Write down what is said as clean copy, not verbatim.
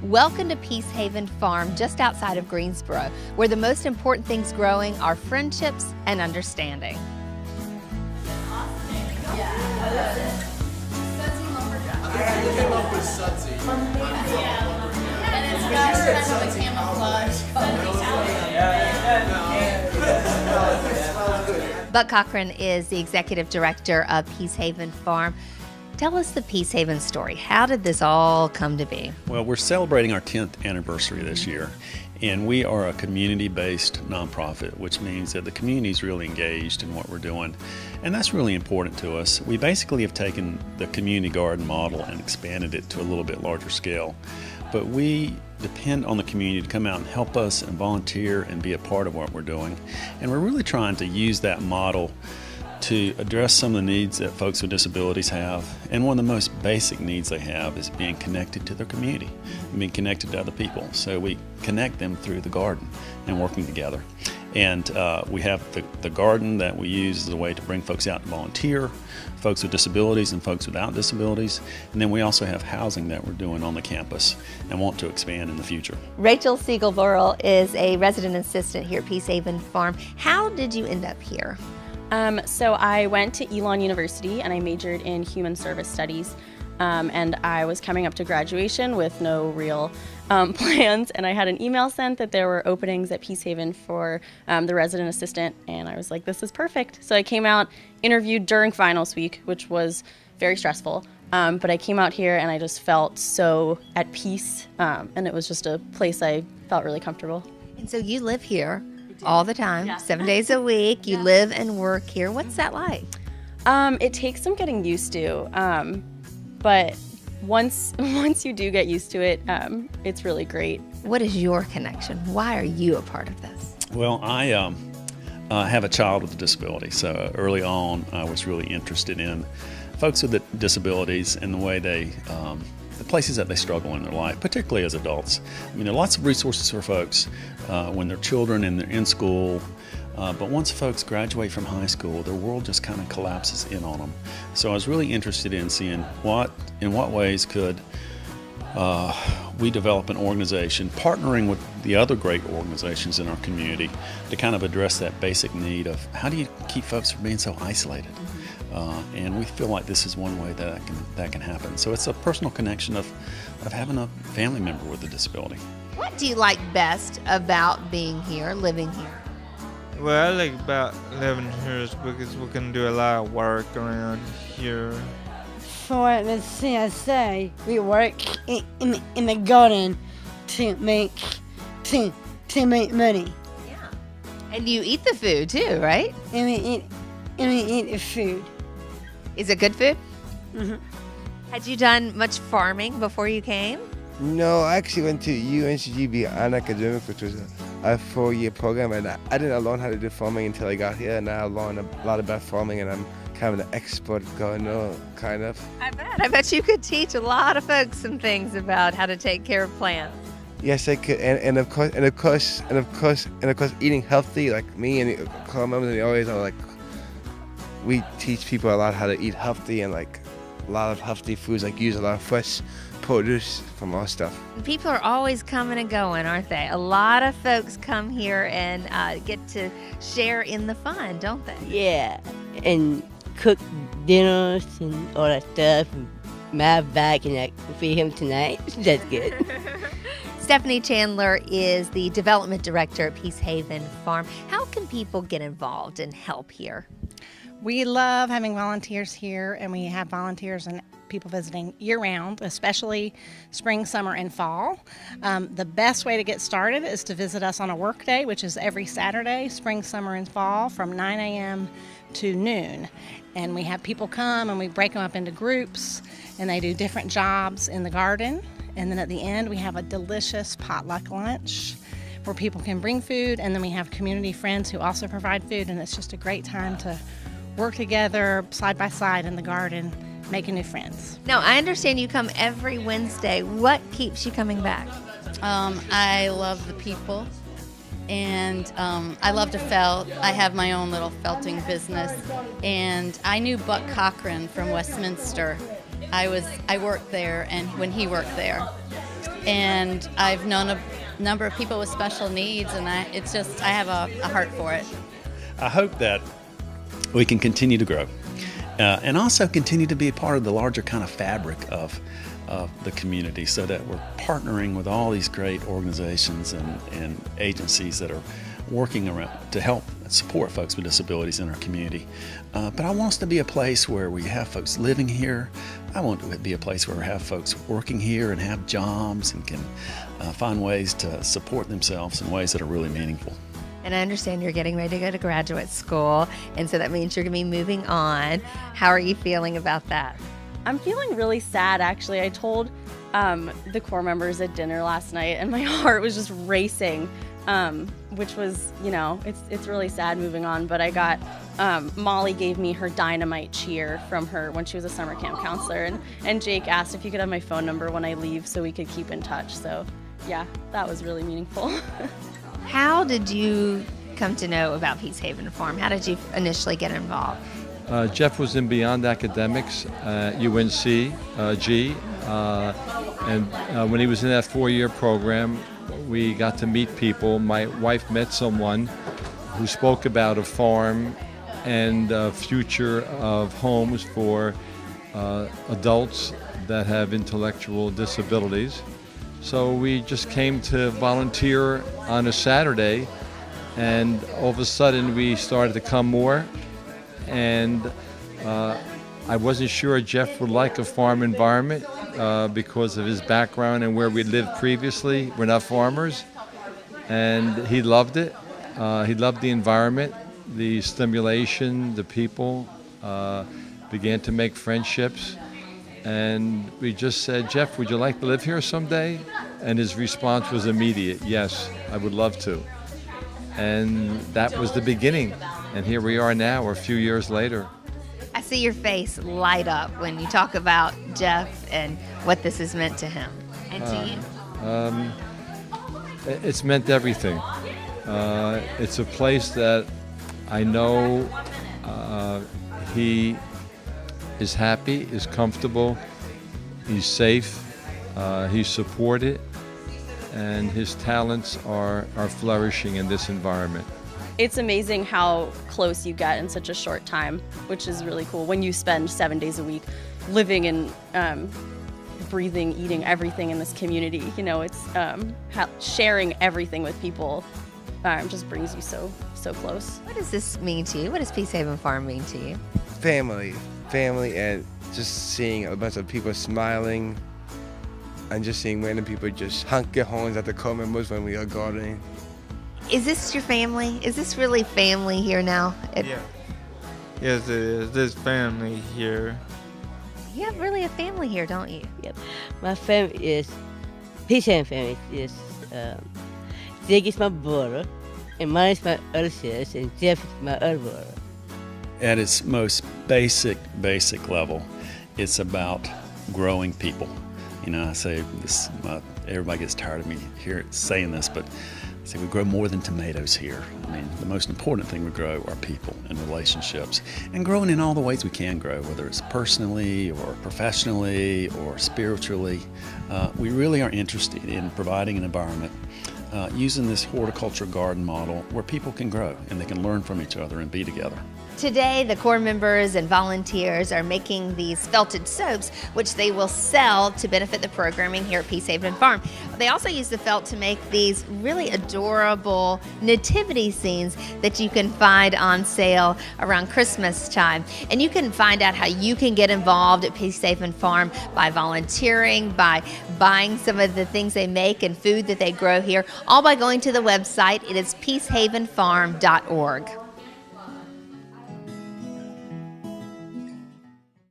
Welcome to Peacehaven Farm, just outside of Greensboro, where the most important things growing are friendships and understanding. I came up with Sudsy. And it's got kind of a camouflage color. Buck Cochran is the executive director of Peacehaven Farm. Tell us the Peacehaven story. How did this all come to be? Well, we're celebrating our 10th anniversary this year, and we are a community-based nonprofit, which means that the community is really engaged in what we're doing, and that's really important to us. We basically have taken the community garden model and expanded it to a little bit larger scale, but we depend on the community to come out and help us and volunteer and be a part of what we're doing, and we're really trying to use that model to address some of the needs that folks with disabilities have. And one of the most basic needs they have is being connected to their community, and being connected to other people. So we connect them through the garden and working together. And we have the garden that we use as a way to bring folks out to volunteer, folks with disabilities and folks without disabilities. And then we also have housing that we're doing on the campus and want to expand in the future. Rachel Siegel-Burrell is a resident assistant here at Peacehaven Farm. How did you end up here? So I went to Elon University and I majored in human service studies, and I was coming up to graduation with no real plans, and I had an email sent that there were openings at Peacehaven for the resident assistant, and I was like, this is perfect. So I came out, interviewed during finals week, which was very stressful, but I came out here and I just felt so at peace, and it was just a place I felt really comfortable. And so you live here all the time, 7 days a week. You live and work here. What's that like? It takes some getting used to, but once you do get used to it, it's really great. What is your connection? Why are you a part of this? Well, I have a child with a disability, so early on I was really interested in folks with disabilities and the way they, the places that they struggle in their life, particularly as adults. I mean, there are lots of resources for folks when they're children and they're in school, but once folks graduate from high school, their world just kind of collapses in on them. So I was really interested in seeing in what ways could we develop an organization, partnering with the other great organizations in our community to kind of address that basic need of how do you keep folks from being so isolated? And we feel like this is one way that can happen. So it's a personal connection of having a family member with a disability. What do you like best about being here, living here? What I like about living here is because we can do a lot of work around here. For the CSA, we work in the garden to make money. Yeah. And you eat the food too, right? And we eat the food. Is it good food? Mm-hmm. Had you done much farming before you came? No, I actually went to UNCG Academic, which was a 4-year program, and I didn't learn how to do farming until I got here, and now I learned a lot about farming, and I'm kind of an expert gardener, kind of. I bet you could teach a lot of folks some things about how to take care of plants. Yes, I could, and of course, eating healthy, like me and Carl members, and always are like, we teach people a lot how to eat healthy and like a lot of healthy foods, like use a lot of fresh produce from our stuff. People are always coming and going, aren't they? A lot of folks come here and get to share in the fun, don't they? Yeah, and cook dinners and all that stuff. And Matt back and I feed him tonight. That's good. Stephanie Chandler is the development director at Peacehaven Farm. How can people get involved and help here? We love having volunteers here, and we have volunteers and people visiting year-round, especially spring, summer, and fall. The best way to get started is to visit us on a work day, which is every Saturday, spring, summer, and fall, from 9 a.m. to noon. And we have people come, and we break them up into groups, and they do different jobs in the garden. And then at the end, we have a delicious potluck lunch where people can bring food, and then we have community friends who also provide food, and it's just a great time to work together side by side in the garden, making new friends. Now, I understand you come every Wednesday. What keeps you coming back? I love the people, and I love to felt. I have my own little felting business, and I knew Buck Cochran from Westminster. I worked there, and when he worked there, and I've known a number of people with special needs, and I have a heart for it. I hope that we can continue to grow and also continue to be a part of the larger kind of fabric of the community, so that we're partnering with all these great organizations and agencies that are working around to help support folks with disabilities in our community. But I want us to be a place where we have folks living here. I want to be a place where we have folks working here and have jobs and can find ways to support themselves in ways that are really meaningful. And I understand you're getting ready to go to graduate school, and so that means you're going to be moving on. How are you feeling about that? I'm feeling really sad, actually. I told the core members at dinner last night, and my heart was just racing, which was, it's really sad moving on. But I got, Molly gave me her dynamite cheer from her when she was a summer camp counselor, and Jake asked if you could have my phone number when I leave so we could keep in touch. So, yeah, that was really meaningful. How did you come to know about Peacehaven Farm? How did you initially get involved? Jeff was in Beyond Academics at UNC G, and when he was in that 4-year program, we got to meet people. My wife met someone who spoke about a farm and a future of homes for adults that have intellectual disabilities. So we just came to volunteer on a Saturday, and all of a sudden we started to come more. And I wasn't sure Jeff would like a farm environment because of his background and where we lived previously. We're not farmers. And he loved it. He loved the environment, the stimulation, the people, began to make friendships. And we just said, Jeff, would you like to live here someday? And his response was immediate, yes, I would love to. And that was the beginning. And here we are now, a few years later. I see your face light up when you talk about Jeff and what this has meant to him and to you. It's meant everything. It's a place that I know he is happy, is comfortable, he's safe, he's supported, and his talents are flourishing in this environment. It's amazing how close you get in such a short time, which is really cool when you spend 7 days a week living and breathing, eating everything in this community. It's sharing everything with people just brings you so close. What does this mean to you? What does Peacehaven Farm mean to you? Family, and just seeing a bunch of people smiling, and just seeing random people just honk their horns at the co-members when we are gardening. Is this your family? Is this really family here now? Yeah. Yes, it is. There's family here. You have really a family here, don't you? Yep. My family is, Peacehaven family is, Jake is my brother, and mine is my other sister, and Jeff is my other brother. At its most basic level, it's about growing people. I say this, everybody gets tired of me saying this, but I say we grow more than tomatoes here. The most important thing we grow are people and relationships, and growing in all the ways we can grow, whether it's personally or professionally or spiritually. We really are interested in providing an environment using this horticulture garden model where people can grow and they can learn from each other and be together. Today, the core members and volunteers are making these felted soaps, which they will sell to benefit the programming here at Peacehaven Farm. They also use the felt to make these really adorable nativity scenes that you can find on sale around Christmas time. And you can find out how you can get involved at Peacehaven Farm by volunteering, by buying some of the things they make and food that they grow here, all by going to the website. It is peacehavenfarm.org.